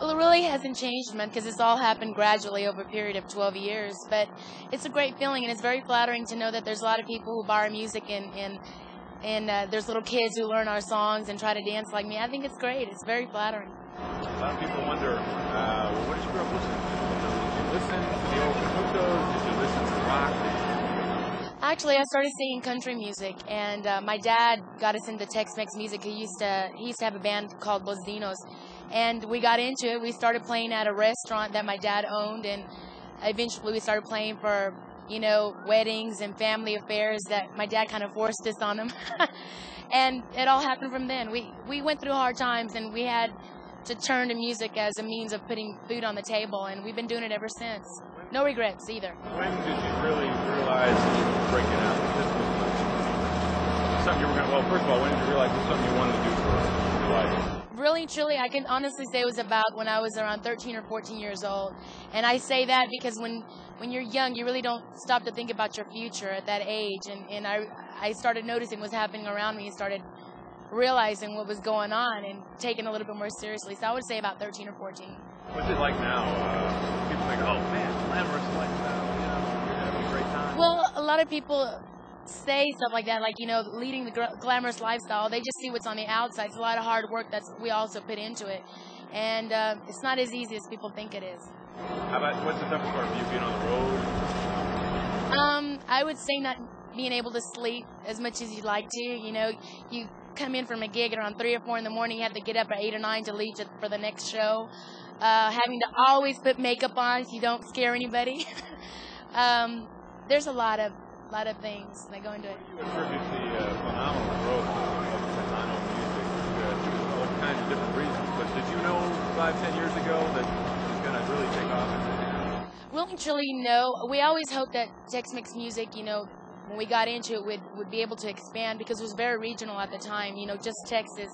Well, it really hasn't changed much because it's all happened gradually over a period of 12 years. But it's a great feeling, and it's very flattering to know that there's a lot of people who buy our music, and there's little kids who learn our songs and try to dance like me. I think it's great. It's very flattering. A lot of people wonder, well, what did you grow up listening to? Did you listen to the old Canutos? Did you listen to rock? Actually, I started singing country music, and my dad got us into Tex-Mex music. He used to have a band called Los Dinos, and we got into it. We started playing at a restaurant that my dad owned, and eventually we started playing for, weddings and family affairs that my dad kind of forced us on them. And it all happened from then. We went through hard times, and we had to turn to music as a means of putting food on the table, and we've been doing it ever since. No regrets either. When did you really realize that you were breaking out? This was something you were going to, well, first of all, when did you realize it was something you wanted to do for your life? Really, truly, I can honestly say it was about when I was around 13 or 14 years old. And I say that because when you're young, you really don't stop to think about your future at that age. And I started noticing what's happening around me and started realizing what was going on and taking it a little bit more seriously. So I would say about 13 or 14. What's it like now? People think, oh man, glamorous lifestyle, you're having a great time. Well, a lot of people say stuff like that, like, leading the glamorous lifestyle. They just see what's on the outside. It's a lot of hard work that we also put into it. And it's not as easy as people think it is. How about, what's the toughest part of you being on the road? I would say not being able to sleep as much as you'd like to. You come in from a gig at around 3 or 4 in the morning, you have to get up at 8 or 9 to leave for the next show. Having to always put makeup on so you don't scare anybody. There's a lot of things that go into it. You attribute the phenomenal growth of Latino music to all kinds of different reasons, but did you know 5-10 years ago that it was going to really take off? Really, truly, no. We always hoped that Tex-Mex music, when we got into it, would be able to expand because it was very regional at the time, just Texas.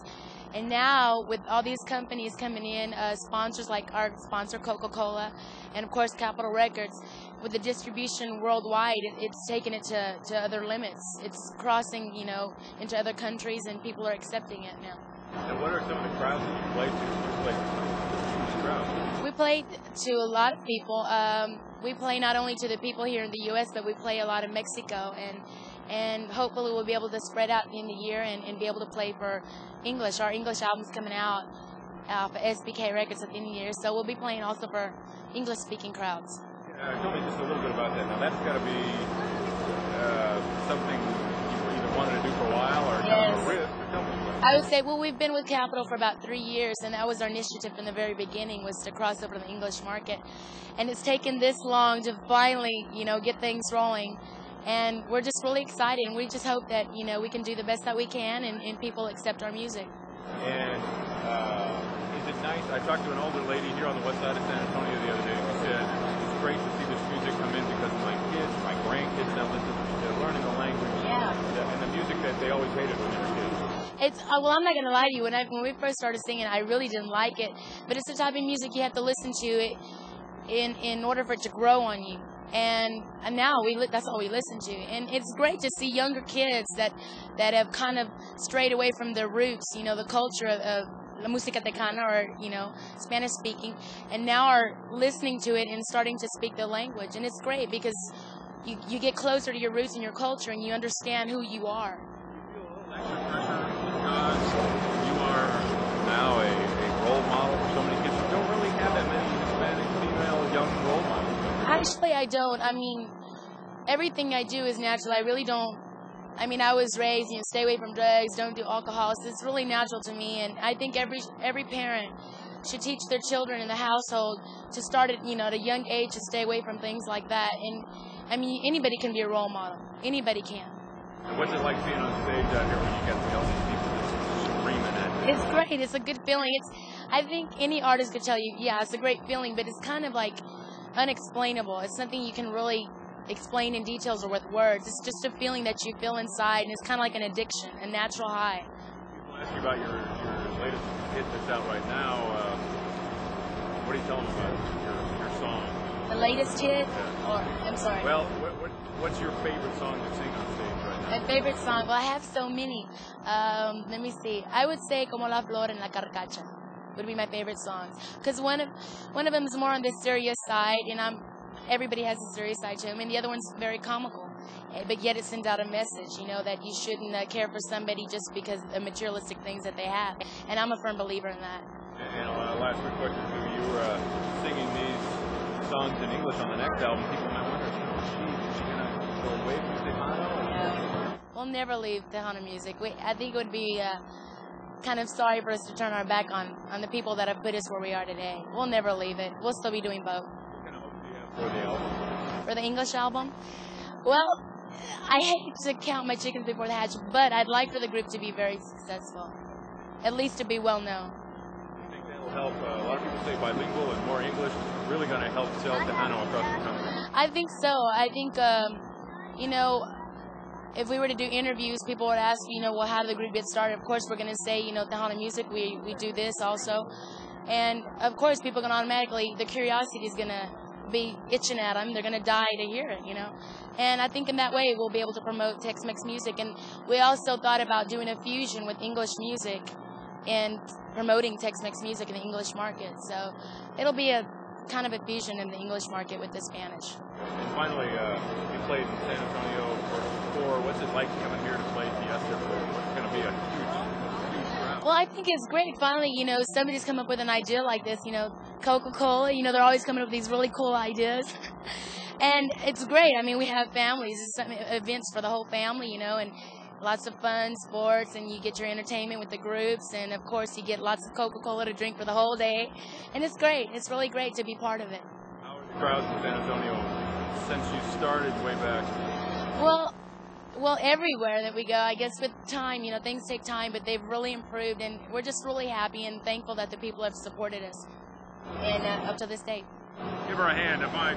And now, with all these companies coming in, sponsors like our sponsor, Coca-Cola, and of course, Capitol Records, with the distribution worldwide, it's taken it to other limits. It's crossing, into other countries, and people are accepting it now. And what are some of the crowds that you played to? You played to huge crowds. We played to a lot of people. We play not only to the people here in the U.S., but we play a lot in Mexico, and hopefully we'll be able to spread out in the year and be able to play for English. Our English album's coming out for SBK Records at the end of the year, so we'll be playing also for English-speaking crowds. Tell me just a little bit about that. Now, that's got to be something you either wanted to do for a while or kind of a risk. Tell me about it. I would say, well, we've been with Capitol for about 3 years, and that was our initiative from the very beginning, was to cross over to the English market. And it's taken this long to finally, get things rolling. And we're just really excited, and we just hope that, we can do the best that we can, and people accept our music. And is it nice? I talked to an older lady here on the west side of San Antonio the other day, and she said, it's great to see this music come in because my kids, my grandkids now listen, they're learning the language and the music that they always hated when they were kids. Well, I'm not going to lie to you. When we first started singing, I really didn't like it. But it's the type of music you have to listen to it in order for it to grow on you. And now that's all we listen to. And it's great to see younger kids that have kind of strayed away from their roots, the culture of la música tejana, or, Spanish speaking, and now are listening to it and starting to speak the language. And it's great because you get closer to your roots and your culture, and you understand who you are. Extra pressure because you are now a role model for so many kids who don't really have that many Hispanic female young role models. Actually, I don't. I mean, everything I do is natural. I really don't. I mean, I was raised, stay away from drugs, don't do alcohol. So it's really natural to me, and I think every parent should teach their children in the household to start at at a young age to stay away from things like that. And I mean, anybody can be a role model. Anybody can. And what's it like being on stage out here when you get all these people just screaming at you? It's great. It's a good feeling. I think any artist could tell you, yeah, it's a great feeling, but it's kind of like unexplainable. It's something you can really explain in details or with words. It's just a feeling that you feel inside, and it's kind of like an addiction, a natural high. People ask you about your latest hit that's out right now. What are you telling them about your song? The latest hit? Yeah. Or, I'm sorry. Well, what's your favorite song to sing on stage right now? My favorite song? Well, I have so many. Let me see. I would say Como la flor en la carcacha. would be my favorite songs. Because one of them is more on the serious side, and everybody has a serious side to him, and the other one's very comical. But yet it sends out a message, that you shouldn't care for somebody just because of materialistic things that they have. And I'm a firm believer in that. And last quick question to you. You were singing these songs in English on the next album. People might wonder, is she going to go away from Tejano? Yeah. We'll never leave Tejano music. I think it would be kind of sorry for us to turn our back on the people that have put us where we are today. We'll never leave it. We'll still be doing both. What kind of hope do you have for the album? For the English album? Well, I hate to count my chickens before they hatch, but I'd like for the group to be very successful. At least to be well known. Do you think that will help? A lot of people say bilingual and more English is really going to help sell Tejano across the country. I think so. I think, if we were to do interviews, people would ask, well, how did the group get started? Of course, we're going to say, Tejano music, we do this also. And, of course, people are going to automatically, the curiosity is going to be itching at them. They're going to die to hear it, And I think in that way, we'll be able to promote Tex-Mex music. And we also thought about doing a fusion with English music and promoting Tex-Mex music in the English market. So it'll be a kind of a fusion in the English market with the Spanish. And finally, you played in San Antonio for what's it like coming here to play Fiesta for what's going to be a huge crowd? Well, I think it's great. Finally, somebody's come up with an idea like this. Coca-Cola, they're always coming up with these really cool ideas. And it's great. I mean, we have families. It's events for the whole family, and lots of fun, sports, and you get your entertainment with the groups. And, of course, you get lots of Coca-Cola to drink for the whole day. And it's great. It's really great to be part of it. How are the crowds in San Antonio since you started way back? Well, everywhere that we go, I guess with time, things take time, but they've really improved, and we're just really happy and thankful that the people have supported us, and up to this date. Give her a hand, if I